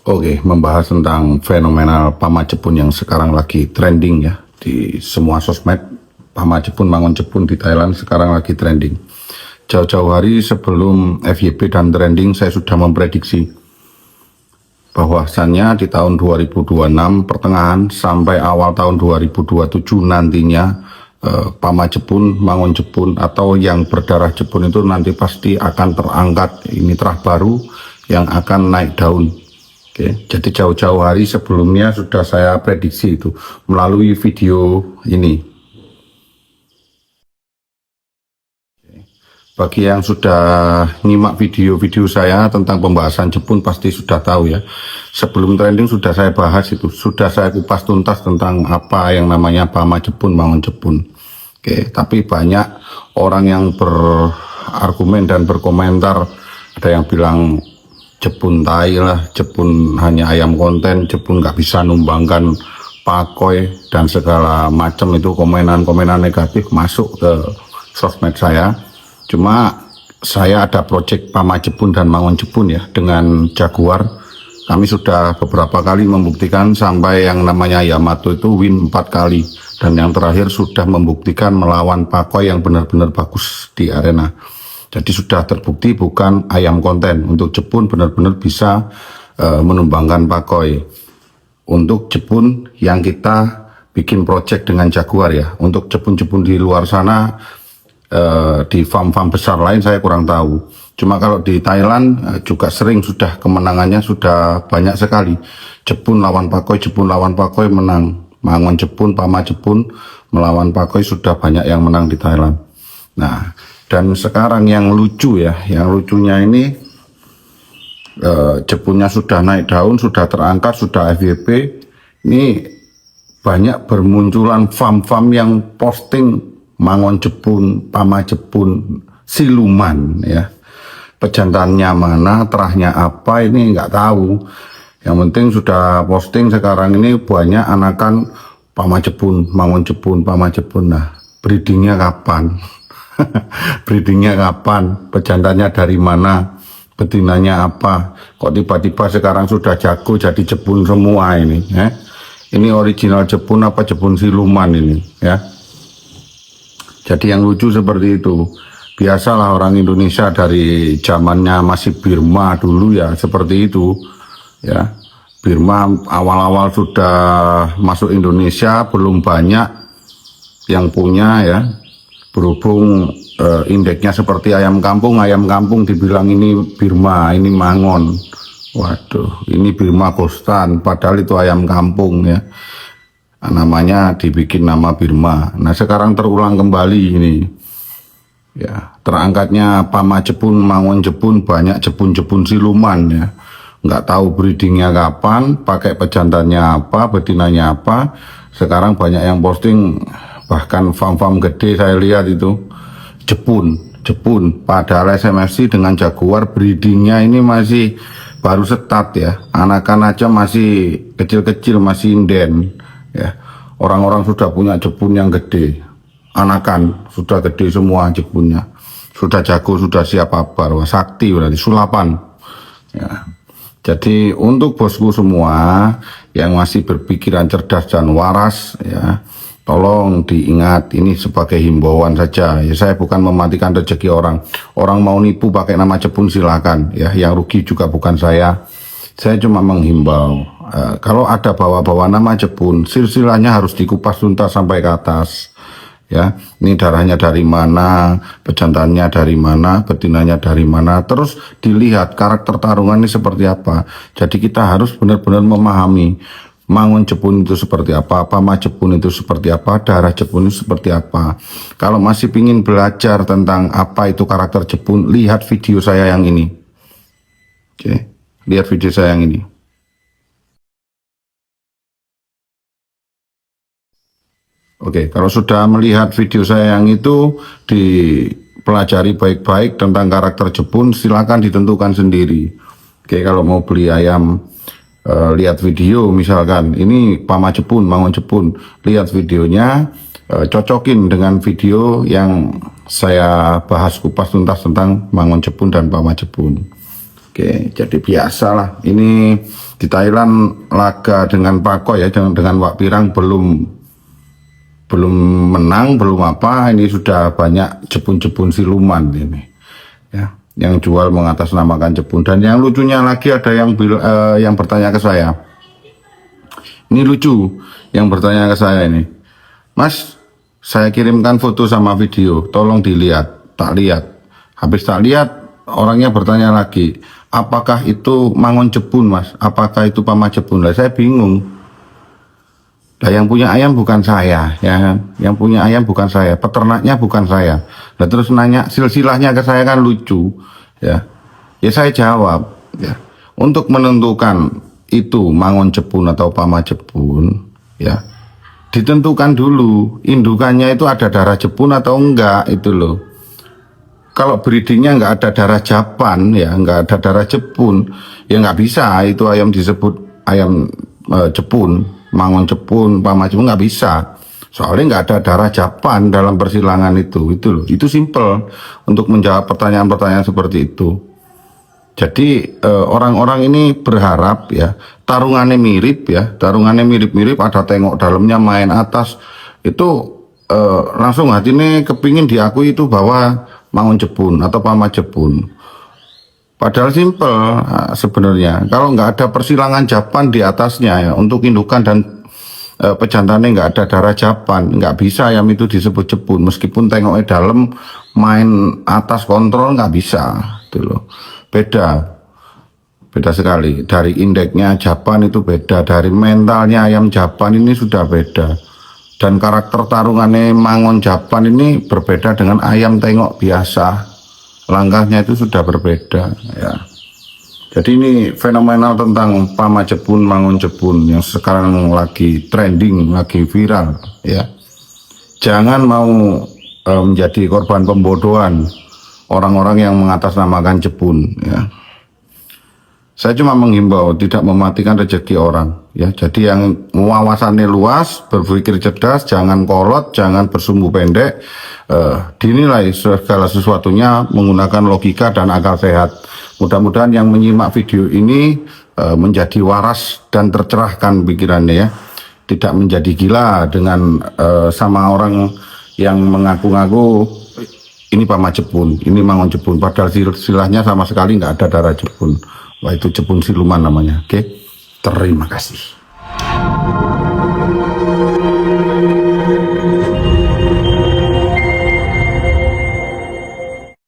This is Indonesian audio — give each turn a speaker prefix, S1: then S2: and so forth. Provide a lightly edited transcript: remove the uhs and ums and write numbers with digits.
S1: Oke, membahas tentang fenomena Pama Jepun yang sekarang lagi trending ya di semua sosmed. Pama Jepun, Mangon Jepun di Thailand sekarang lagi trending. Jauh-jauh hari sebelum FYP dan trending, saya sudah memprediksi bahwasannya di tahun 2026 pertengahan sampai awal tahun 2027 nantinya Pama Jepun, Mangon Jepun atau yang berdarah Jepun itu nanti pasti akan terangkat. Ini terah baru yang akan naik daun. Oke, jadi jauh-jauh hari sebelumnya sudah saya prediksi itu melalui video ini. Bagi yang sudah nyimak video-video saya tentang pembahasan Jepun pasti sudah tahu ya. Sebelum trending sudah saya bahas itu, sudah saya kupas tuntas tentang apa yang namanya Pama Jepun, Mangon Jepun. Oke, tapi banyak orang yang berargumen dan berkomentar, ada yang bilang Jepun tai lah, Jepun hanya ayam konten, Jepun nggak bisa numbangkan pakoi dan segala macam itu komenan-komenan negatif masuk ke sosmed saya. Cuma saya ada project Pama Jepun dan Mangon Jepun ya dengan Jaguar. Kami sudah beberapa kali membuktikan sampai yang namanya Yamato itu win 4 kali. Dan yang terakhir sudah membuktikan melawan pakoi yang benar-benar bagus di arena. Jadi sudah terbukti bukan ayam konten. Untuk Jepun benar-benar bisa menumbangkan pakoi. Untuk Jepun yang kita bikin project dengan Jaguar ya. Untuk Jepun-Jepun di luar sana di farm-farm besar lain saya kurang tahu. Cuma kalau di Thailand juga sering sudah kemenangannya sudah banyak sekali. Jepun lawan pakoi, Jepun lawan pakoi menang. Mangon Jepun, Pama Jepun melawan pakoi sudah banyak yang menang di Thailand. Nah, dan sekarang yang lucu ya, yang lucunya ini Jepunnya sudah naik daun, sudah terangkat, sudah FYP. Ini banyak bermunculan farm-farm yang posting Mangon Jepun, Pama Jepun, siluman ya. Pejantannya mana, terahnya apa ini nggak tahu. Yang penting sudah posting sekarang ini banyak anakan Pama Jepun, Mangon Jepun, Pama Jepun. Nah, breedingnya kapan? Breedingnya kapan? Pejantannya dari mana? Betinanya apa? Kok tiba-tiba sekarang sudah jago jadi Jepun semua ini? Ini original Jepun apa Jepun siluman ini? Ya. Jadi yang lucu seperti itu. Biasalah orang Indonesia dari zamannya masih Birma dulu ya seperti itu. Ya, Birma awal-awal sudah masuk Indonesia belum banyak yang punya ya. Berhubung indeksnya seperti ayam kampung dibilang ini Birma, ini Mangon. Waduh, ini Birma Kostan, padahal itu ayam kampung ya. Namanya dibikin nama Birma. Nah sekarang terulang kembali ini ya, terangkatnya Pama Jepun, Mangon Jepun, banyak Jepun-Jepun siluman ya, nggak tahu breedingnya kapan, pakai pejantannya apa, betinanya apa. Sekarang banyak yang posting, bahkan farm-farm gede saya lihat itu Jepun, padahal SMFC dengan Jaguar breedingnya ini masih baru start ya, anakan aja masih kecil-kecil, masih inden. Ya, orang-orang sudah punya Jepun yang gede, anakan sudah gede semua Jepunnya, sudah jago, sudah siap kabar, wah sakti berarti sulapan. Ya. Jadi untuk bosku semua yang masih berpikiran cerdas dan waras, ya tolong diingat ini sebagai himbauan saja. Ya saya bukan mematikan rezeki orang. Orang mau nipu pakai nama Jepun silakan. Ya, yang rugi juga bukan saya. Saya cuma menghimbau, kalau ada bawa-bawa nama Jepun, silsilahnya harus dikupas tuntas sampai ke atas. Ya, ini darahnya dari mana, pejantannya dari mana, betinanya dari mana, terus dilihat karakter tarungan ini seperti apa. Jadi kita harus benar-benar memahami Mangon Jepun itu seperti apa, Pama Jepun itu seperti apa, darah Jepun itu seperti apa. Kalau masih ingin belajar tentang apa itu karakter Jepun, lihat video saya yang ini. Oke. Lihat video saya yang ini. Oke, kalau sudah melihat video saya yang itu, dipelajari baik-baik tentang karakter Jepun, silakan ditentukan sendiri. Oke, kalau mau beli ayam, lihat video misalkan, ini Pama Jepun, Mangon Jepun, lihat videonya, cocokin dengan video yang saya bahas kupas tuntas tentang Mangon Jepun dan Pama Jepun. Oke, jadi biasalah. Ini di Thailand laga dengan Pako ya, dengan Wak Pirang belum menang, belum apa. Ini sudah banyak jepun-jepun siluman ini. Ya, yang jual mengatasnamakan jepun. Dan yang lucunya lagi ada yang bertanya ke saya. Ini lucu, yang bertanya ke saya ini. Mas, saya kirimkan foto sama video, tolong dilihat. Tak lihat. Habis tak lihat, orangnya bertanya lagi, apakah itu mangon jepun mas? Apakah itu pama jepun? Lah saya bingung. Lah yang punya ayam bukan saya, ya kan? Yang punya ayam bukan saya, peternaknya bukan saya. Lah terus nanya silsilahnya ke saya kan lucu, ya. Ya saya jawab, ya. Untuk menentukan itu mangon jepun atau pama jepun, ya. Ditentukan dulu indukannya itu ada darah jepun atau enggak, itu loh. Kalau breedingnya nggak ada darah Japan, ya nggak ada darah Jepun, ya nggak bisa itu ayam disebut ayam Jepun, mangon Jepun, pama Jepun, nggak bisa. Soalnya nggak ada darah Japan dalam persilangan itu loh. Itu simple untuk menjawab pertanyaan-pertanyaan seperti itu. Jadi orang-orang ini berharap ya tarungannya mirip, ada tengok dalamnya, main atas itu langsung hatinya kepingin diakui itu bahwa mangon jepun atau pama jepun. Padahal simpel sebenarnya. Kalau nggak ada persilangan Japan di atasnya ya, untuk indukan dan pejantannya nggak ada darah Japan, nggak bisa ayam itu disebut jepun. Meskipun tengoknya dalam, main atas kontrol nggak bisa, itu loh. Beda sekali. Dari indeksnya Japan itu beda, dari mentalnya ayam Japan ini sudah beda. Dan karakter tarungannya mangon Japan ini berbeda dengan ayam tengok biasa. Langkahnya itu sudah berbeda ya. Jadi ini fenomenal tentang pama jepun, mangon jepun yang sekarang lagi trending, lagi viral ya. Jangan mau menjadi korban pembodohan orang-orang yang mengatasnamakan jepun ya. Saya cuma menghimbau tidak mematikan rezeki orang ya. Jadi yang wawasannya luas, berpikir cerdas, jangan kolot, jangan bersumbu pendek, dinilai segala sesuatunya menggunakan logika dan akal sehat. Mudah-mudahan yang menyimak video ini menjadi waras dan tercerahkan pikirannya ya. Tidak menjadi gila dengan sama orang yang mengaku-ngaku ini pama jepun, ini mangon jepun, padahal silsilahnya sama sekali nggak ada darah jepun. Wah, itu jepun siluman namanya. Oke, terima kasih.